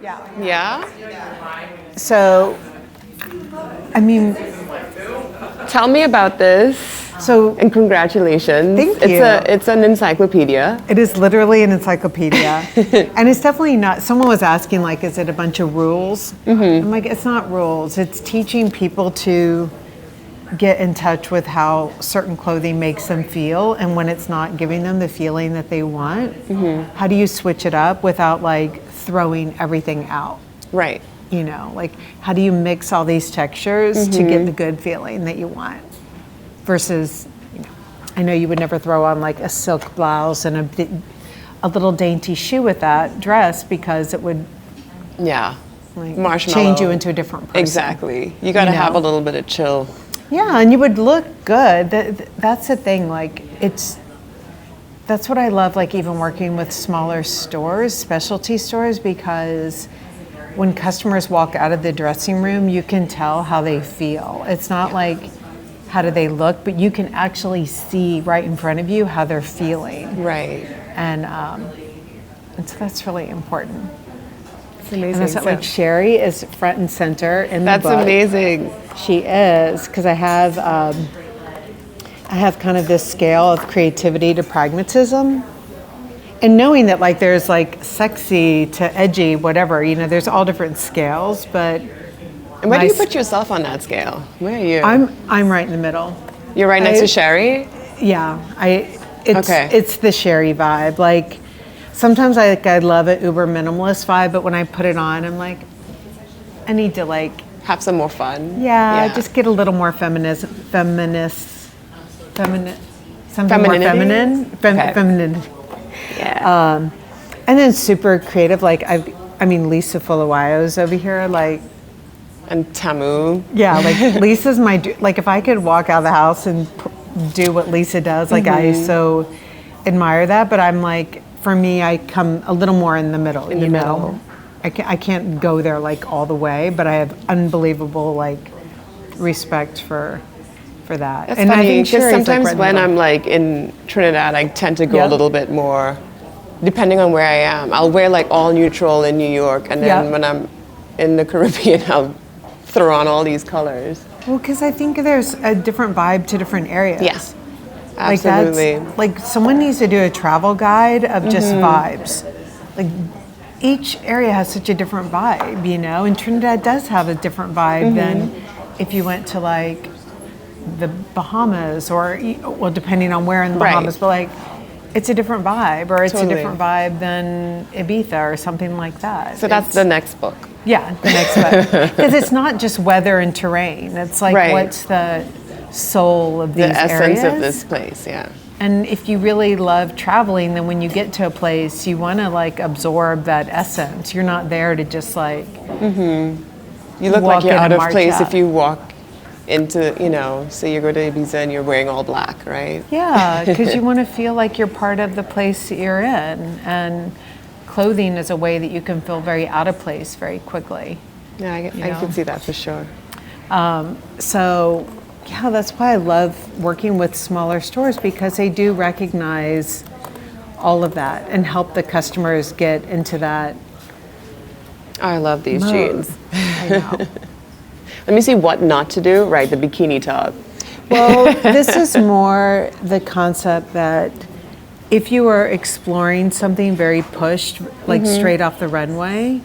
Yeah? So, I mean, Tell me about this. so And congratulations. Thank you. It's an encyclopedia. it is literally an encyclopedia. And it's definitely not, someone was asking, like, is it a bunch of rules? I'm like, it's not rules. It's teaching people to get in touch with how certain clothing makes them feel. And when it's not giving them the feeling that they want, how do you switch it up without like throwing everything out? Right. You know, like how do you mix all these textures to get the good feeling that you want? Versus, you know, I know you would never throw on like a silk blouse and a little dainty shoe with that dress because it would Yeah. like Marshmallow. change you into a different person. Exactly. You got to You have know? a little bit of chill. Yeah, and you would look good. That's the thing. Like that's what I love. Like even working with smaller stores, specialty stores, because when customers walk out of the dressing room, you can tell how they feel. It's not like how do they look, but you can actually see right in front of you how they're feeling. Right. And so that's really important. It's amazing. And that's what, like Sherry is front and center in the book. That's amazing. She is, because I have kind of this scale of creativity to pragmatism, and knowing that like there's like sexy to edgy, whatever, you know, there's all different scales. But And where do you put yourself on that scale? Where are you? I'm right in the middle. You're right next to Sherry? Yeah, Okay. it's the Sherry vibe. Like sometimes I love an uber minimalist vibe, but when I put it on, I'm like, I need to like. Have some more fun. Just get a little more feminist, something more Femininity? feminine, Okay. feminine. Yeah. And then super creative. Like I mean, Lisa Fulawayo's over here. Like, And Tamu. yeah, like Lisa's like if I could walk out of the house and do what Lisa does, like I so admire that. But I'm like, for me, I come a little more in the middle. In the middle. Know? I can't go there like all the way, but I have unbelievable like respect for that. That's and I funny, think because Sherry's, sometimes like, right in the when middle. I'm like in Trinidad, I tend to go a Yep. little bit more, depending on where I am. I'll wear like all neutral in New York, and then Yep. when I'm in the Caribbean, I'll throw on all these colors. Well, because I think there's a different vibe to different areas. Yes, Like absolutely. that's like someone needs to do a travel guide of just vibes. Like each area has such a different vibe, you know. And Trinidad does have a different vibe than if you went to like the Bahamas or well, depending on where in the Right. Bahamas, but like it's a different vibe, or it's Totally. a different vibe than Ibiza or something like that. So that's the next book. Yeah, the next book. Because it's not just weather and terrain. It's like Right. what's the soul of these The essence areas. of this place, yeah. And if you really love traveling, then when you get to a place, you want to like absorb that essence. You're not there to just like You look walk like you're in out and of march place out. if you walk into, you know, say you go to Ibiza and you're wearing all black, right? yeah, because you want to feel like you're part of the place that you're in. And clothing is a way that you can feel very out of place very quickly. Yeah, I know? can see that for sure. So, yeah, that's why I love working with smaller stores, because they do recognize all of that and help the customers get into that. I love these mode. jeans. I know. Let me see what not to do. Right, the bikini top. Well, this is more the concept that if you are exploring something very pushed, like straight off the runway,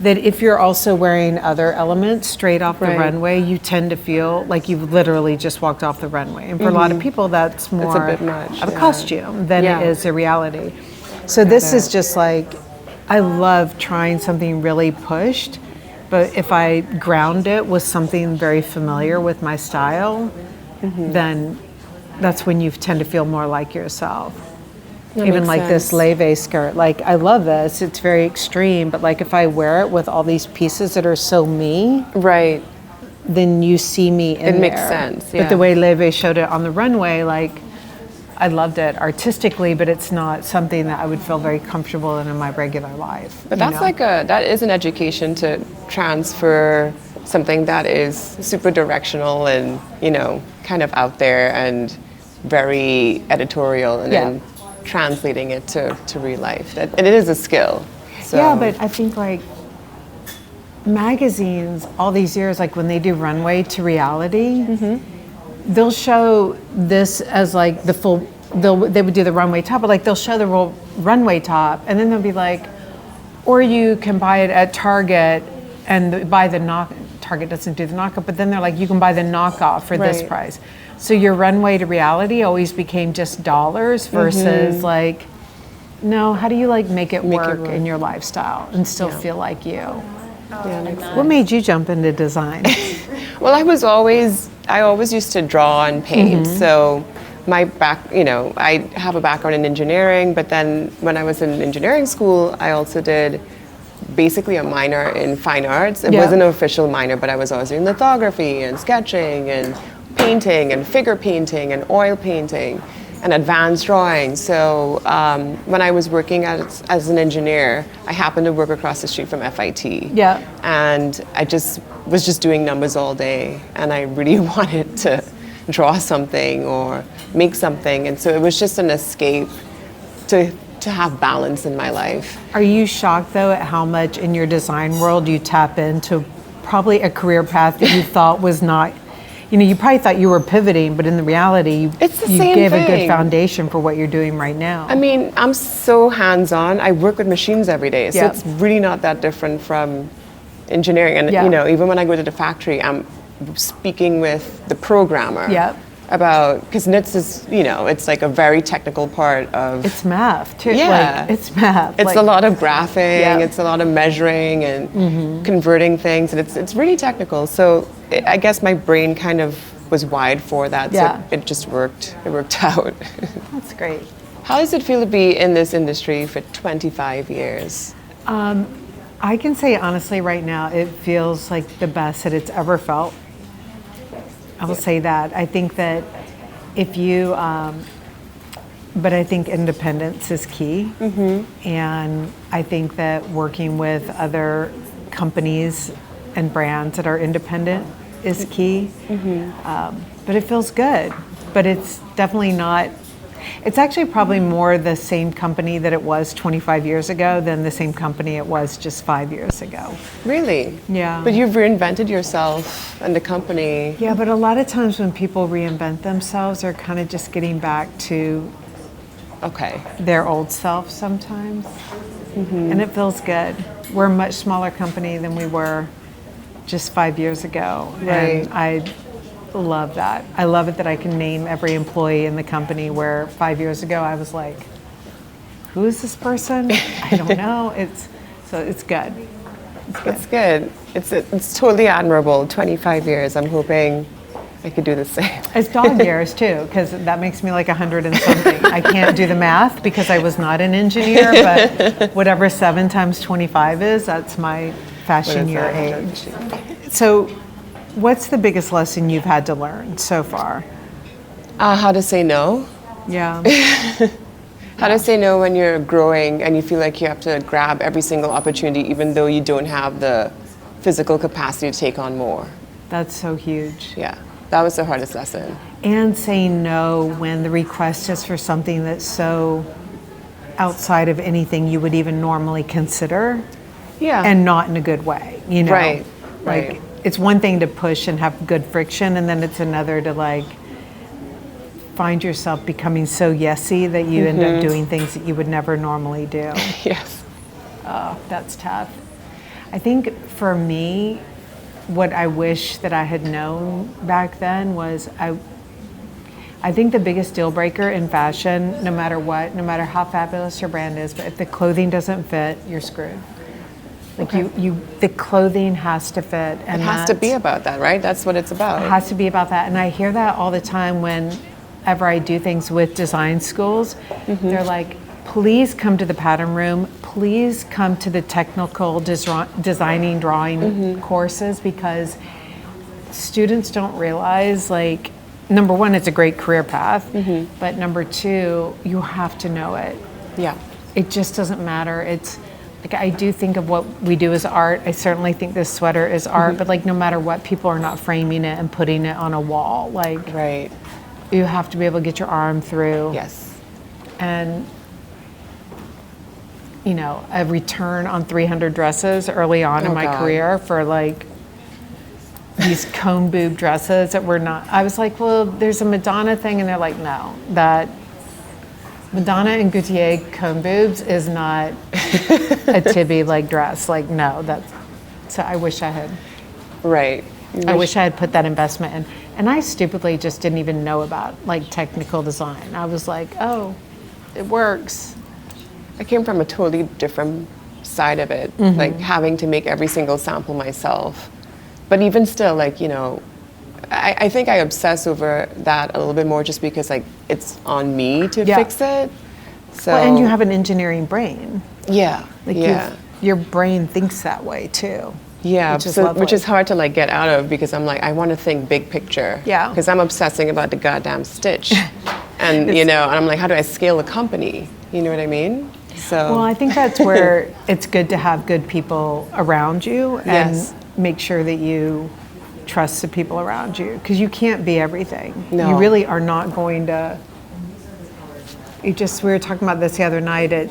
that if you're also wearing other elements straight off the Right. runway, you tend to feel like you've literally just walked off the runway. And for a lot of people, that's more bit much, of a yeah. costume than Yeah. it is a reality. So this is it. just like, I love trying something really pushed, but if I ground it with something very familiar with my style, then that's when you tend to feel more like yourself. That Even makes like this sense. leve skirt, like I love this, it's very extreme, but like if I wear it with all these pieces that are so me, Right. then you see me in It makes there. sense, But yeah. the way Leve showed it on the runway, like I loved it artistically, but it's not something that I would feel very comfortable in my regular life. But you that's know? that is an education to transfer something that is super directional and, you know, kind of out there and very editorial, and Yeah. then translating it to real life. And it is a skill. So. Yeah, but I think like magazines all these years, like when they do runway to reality, they'll show this as like the full, they would do the runway top, but like they'll show the runway top, and then they'll be like, or you can buy it at Target and buy the Target doesn't do the knockoff, but then they're like, you can buy the knockoff for this price. So your runway to reality always became just dollars versus like, no, how do you like make it work in your lifestyle and still feel like you? What made you jump into design? Well, I always used to draw and paint. So I have a background in engineering, but then when I was in engineering school, I also did basically a minor in fine arts. It wasn't an official minor, but I was always doing lithography and sketching and painting and figure painting and oil painting and advanced drawing. So when I was working as an engineer, I happened to work across the street from FIT. And I was just doing numbers all day, and I really wanted to draw something or make something, and so it was just an escape to have balance in my life. Are you shocked though at how much in your design world you tap into probably a career path that you thought was not, you probably thought you were pivoting, but in the reality it's the you same gave thing. A good foundation for what you're doing right now. I mean, I'm so hands-on. I work with machines every day, so it's really not that different from engineering. And even when I go to the factory, I'm speaking with the programmer about, because knits is, it's like a very technical part of... It's math too. It's math. It's a lot of graphing, it's a lot of measuring and converting things, and it's really technical. So I guess my brain kind of was wired for that, so it just worked. It worked out. That's great. How does it feel to be in this industry for 25 years? I can say honestly right now, it feels like the best that it's ever felt. I will say that. I think that if you, but I think independence is key. And I think that working with other companies and brands that are independent is key. But it feels good. But it's definitely not, it's actually probably more the same company that it was 25 years ago than the same company it was just 5 years ago. Really? Yeah. But you've reinvented yourself and the company. Yeah, but a lot of times when people reinvent themselves, they're kind of just getting back to their old self sometimes. And it feels good. We're a much smaller company than we were just 5 years ago. And I love that. I love it that I can name every employee in the company, where 5 years ago I was like, who is this person? I don't know. It's good. It's good. It's totally admirable. 25 years. I'm hoping I could do the same. It's dog years too, because that makes me like 100 and something. I can't do the math because I was not an engineer, but whatever 7 times 25 is, that's my fashion year age. So what's the biggest lesson you've had to learn so far? How to say no. Yeah. How to say no when you're growing and you feel like you have to grab every single opportunity, even though you don't have the physical capacity to take on more. That's so huge. Yeah, that was the hardest lesson. And saying no when the request is for something that's so outside of anything you would even normally consider. Yeah. And not in a good way, Right. Like, it's one thing to push and have good friction, and then it's another to like find yourself becoming so yesy that you end up doing things that you would never normally do. Yes. Oh, that's tough. I think for me, what I wish that I had known back then was I think the biggest deal breaker in fashion, no matter what, no matter how fabulous your brand is, but if the clothing doesn't fit, you're screwed. Like the clothing has to fit. And it has to be about that, right? That's what it's about. It has to be about that. And I hear that all the time whenever I do things with design schools. They're like, please come to the pattern room. Please come to the technical designing, drawing courses, because students don't realize, like, number one, it's a great career path, but number two, you have to know it. Yeah. It just doesn't matter. It's like, I do think of what we do as art. I certainly think this sweater is art, but like no matter what, people are not framing it and putting it on a wall. Like, you have to be able to get your arm through. Yes. And you know, a return on 300 dresses early on in my career for like these cone boob dresses that were not, I was like, well, there's a Madonna thing, and they're like, no, that Madonna and Gautier cone boobs is not a Tibi like dress. Like, no, that's, so I wish I had. Right. I wish I had put that investment in. And I stupidly just didn't even know about like technical design. I was like, oh, it works. I came from a totally different side of it, like having to make every single sample myself. But even still, like, you know, I think I obsess over that a little bit more just because like it's on me to fix it. So, well, and you have an engineering brain. Yeah. Like your brain thinks that way too. Yeah, which is hard to like get out of because I'm like, I want to think big picture. Yeah. Because I'm obsessing about the goddamn stitch. And, you know, and I'm like, how do I scale a company? You know what I mean? So. Well, I think that's where it's good to have good people around you and make sure that you trust the people around you, because you can't be everything. No. You really are not going to. We were talking about this the other night at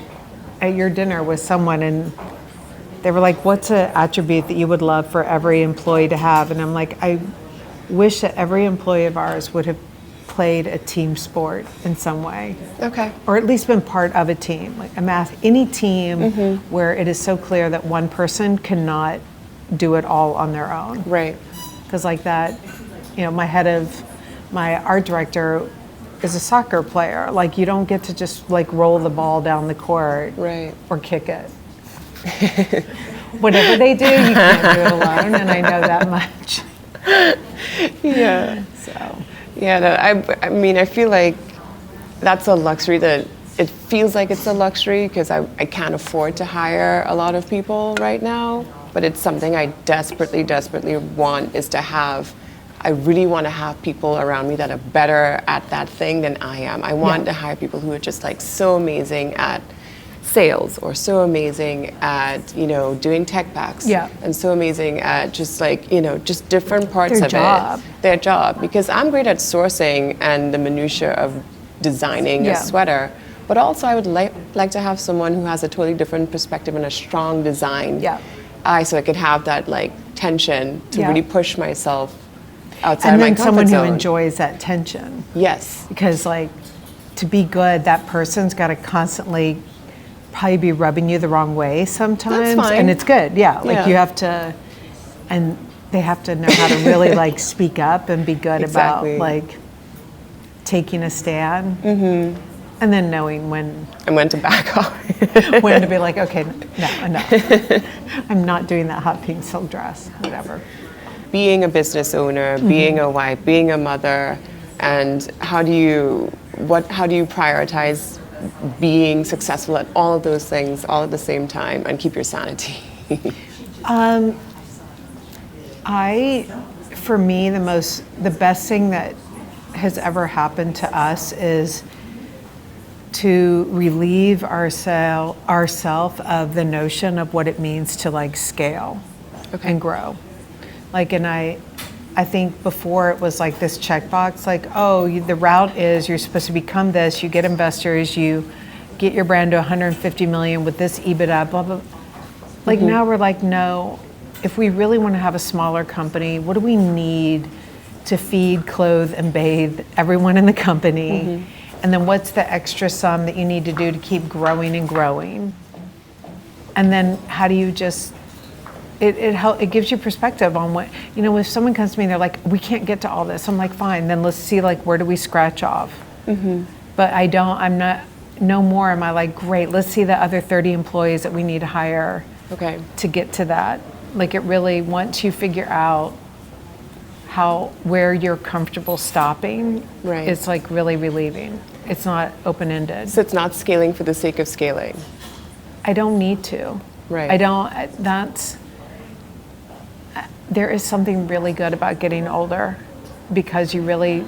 your dinner with someone, and they were like, what's an attribute that you would love for every employee to have? And I'm like, I wish that every employee of ours would have played a team sport in some way. Okay. Or at least been part of a team, like any team where it is so clear that one person cannot do it all on their own. Right. Because like that, you know, my art director is a soccer player. Like, you don't get to just like roll the ball down the court or kick it. Whatever they do, you can't do it alone, and I know that much. Yeah. So. Yeah, no, I mean, I feel like that's a luxury that it feels like it's a luxury because I can't afford to hire a lot of people right now, but it's something I desperately, desperately want is to have. I really want to have people around me that are better at that thing than I am. I want to hire people who are just like so amazing at sales or so amazing at, you know, doing tech packs and so amazing at just like, you know, just different parts of their job, because I'm great at sourcing and the minutia of designing a sweater, but also I would like to have someone who has a totally different perspective and a strong design eye, so I could have that like tension to really push myself outside my comfort zone. And then someone who enjoys that tension. Yes. Because like, to be good, that person's got to constantly probably be rubbing you the wrong way sometimes. That's fine. And it's good, like you have to, and they have to know how to really like speak up and be good about like taking a stand. And then knowing when. And when to back off. When to be like, okay, no, enough. I'm not doing that hot pink silk dress, whatever. Being a business owner, being a wife, being a mother, and how do you prioritize being successful at all of those things all at the same time and keep your sanity? For me, the best thing that has ever happened to us is to relieve ourself of the notion of what it means to like scale and grow. Like, and I think before it was like this checkbox, like, oh, the route is you're supposed to become this, you get investors, you get your brand to 150 million with this EBITDA, blah, blah. Like now we're like, no, if we really want to have a smaller company, what do we need to feed, clothe, and bathe everyone in the company? And then what's the extra sum that you need to do to keep growing and growing? And then how do you just, it gives you perspective on what, you know, if someone comes to me and they're like, we can't get to all this, I'm like, fine, then let's see like, where do we scratch off? But no more am I like, great, let's see the other 30 employees that we need to hire to get to that. Like it really, once you figure out where you're comfortable stopping, it's like really relieving. It's not open-ended. So it's not scaling for the sake of scaling. I don't need to. There is something really good about getting older, because you really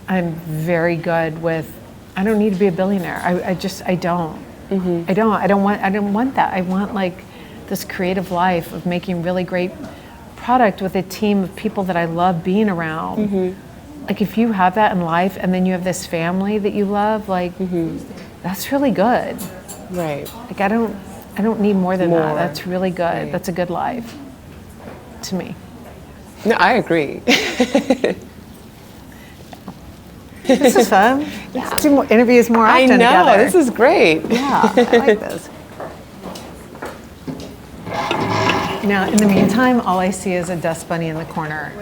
I'm very good with, I don't need to be a billionaire. I don't. I don't want that. I want like this creative life of making really great product with a team of people that I love being around. Like if you have that in life and then you have this family that you love, like that's really good. Right. Like I don't need more than that. More. That's really good. Right. That's a good life to me. No, I agree. This is fun. Let's do more interviews more I often know, together. this is great. Yeah, I like this. Now, in the meantime, all I see is a dust bunny in the corner.